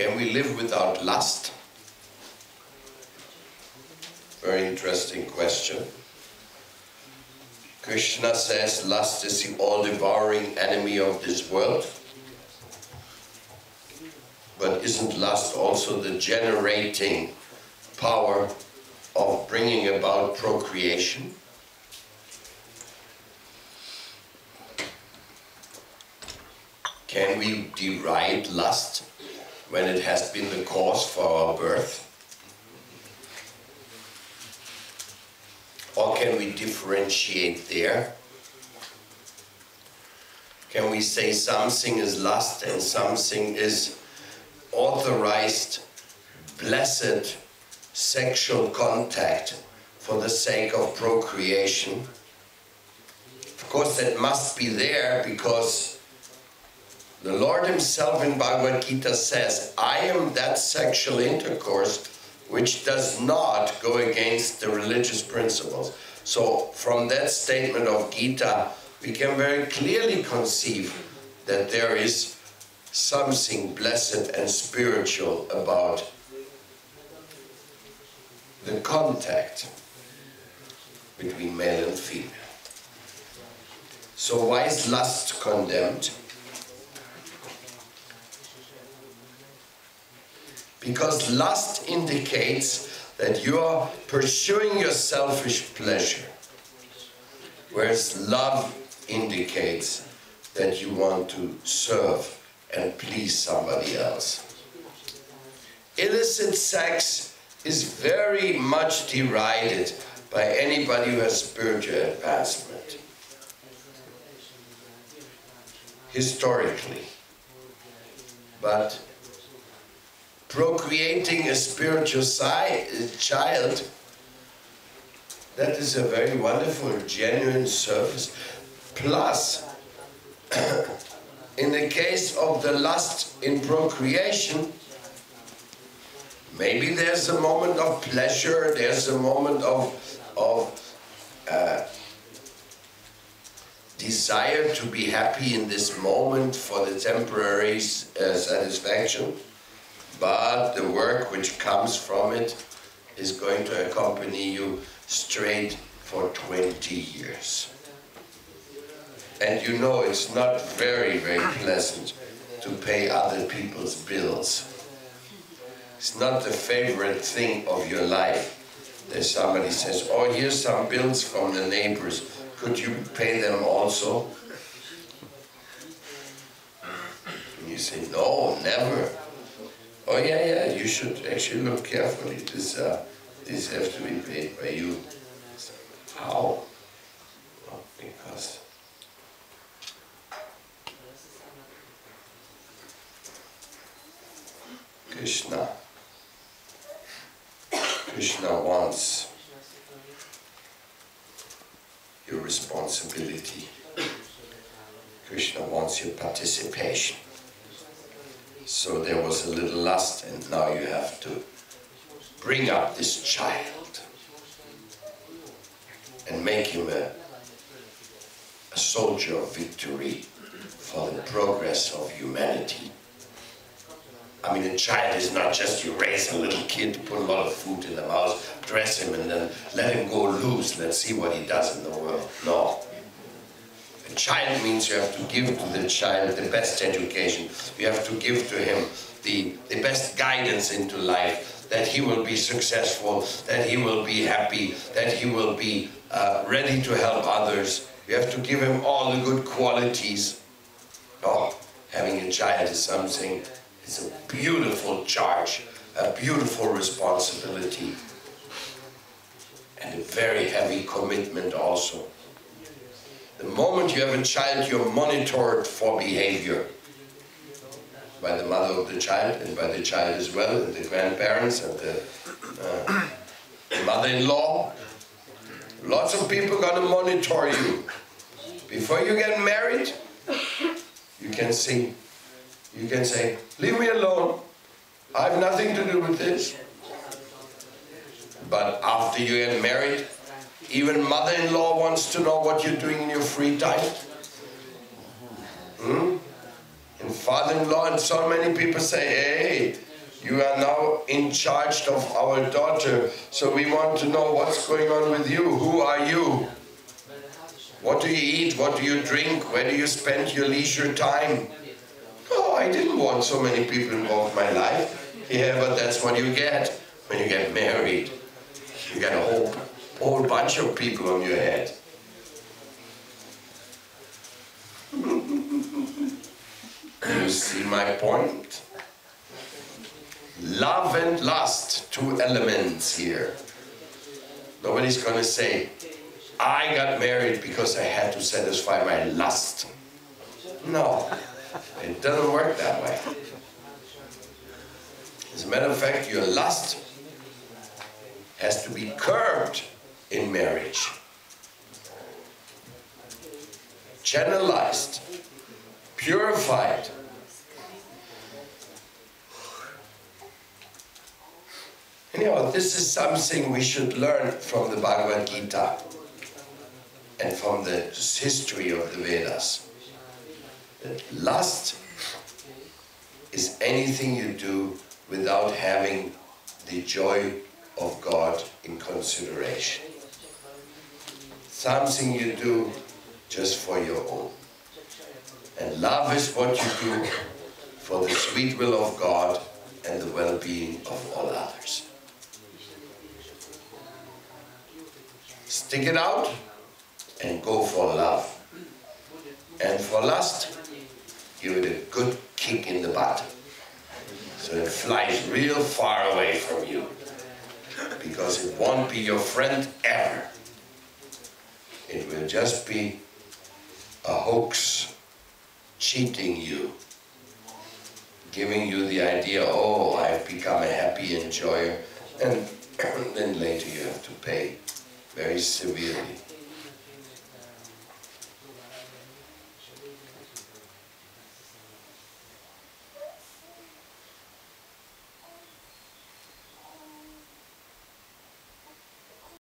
Can we live without lust? Very interesting question. Krishna says lust is the all-devouring enemy of this world. But isn't lust also the generating power of bringing about procreation? Can we deride lust when it has been the cause for our birth? Or can we differentiate there? Can we say something is lust and something is authorized, blessed sexual contact for the sake of procreation? Of course, that must be there because the Lord himself in Bhagavad Gita says, I am that sexual intercourse which does not go against the religious principles. So from that statement of Gita, we can very clearly conceive that there is something blessed and spiritual about the contact between male and female. So why is lust condemned? Because lust indicates that you are pursuing your selfish pleasure, whereas love indicates that you want to serve and please somebody else. Illicit sex is very much derided by anybody who has spiritual advancement. Historically. But procreating a spiritual child, that is a very wonderful, genuine service. Plus, in the case of the lust in procreation, maybe there's a moment of pleasure, there's a moment of desire to be happy in this moment for the temporary satisfaction. But the work which comes from it is going to accompany you straight for 20 years. And you know it's not very, very pleasant to pay other people's bills. It's not the favorite thing of your life that somebody says, oh, here's some bills from the neighbors. Could you pay them also? And you say, no, never. Oh yeah, you should actually look carefully. This has to be paid by you. How? Well, because Krishna wants your responsibility. Krishna wants your participation. So there was a little lust, and now you have to bring up this child and make him a soldier of victory for the progress of humanity. I mean, a child is not just you raise a little kid, put a lot of food in the mouth, dress him, and then let him go loose. Let's see what he does in the world. No. A child means you have to give to the child the best education. You have to give to him the best guidance into life, that he will be successful, that he will be happy, that he will be ready to help others. You have to give him all the good qualities. Oh, having a child is something, it's a beautiful charge, a beautiful responsibility, and a very heavy commitment also. The moment you have a child, you're monitored for behavior by the mother of the child and by the child as well, and the grandparents and the mother-in-law. Lots of people are going to monitor you. Before you get married, you can say, leave me alone. I have nothing to do with this. But after you get married, even mother-in-law wants to know what you're doing in your free time. And father-in-law, and so many people say, hey, You are now in charge of our daughter, so we want to know what's going on with you. Who are you? What do you eat? What do you drink? Where do you spend your leisure time? Oh, I didn't want so many people involved in my life. Yeah, but that's what you get when you get married. You get a whole bunch of people on your head. You see my point? Love and lust, two elements here. Nobody's going to say, I got married because I had to satisfy my lust. No, it doesn't work that way. As a matter of fact, your lust has to be curbed in marriage. Channelized, purified. Anyhow, this is something we should learn from the Bhagavad Gita and from the history of the Vedas. That lust is anything you do without having the joy of God in consideration. Something you do just for your own. And love is what you do for the sweet will of God and the well-being of all others. Stick it out and go for love. And for lust, give it a good kick in the butt. So it flies real far away from you. Because it won't be your friend ever. It will just be a hoax, cheating you, giving you the idea, oh, I've become a happy enjoyer, and then later you have to pay very severely.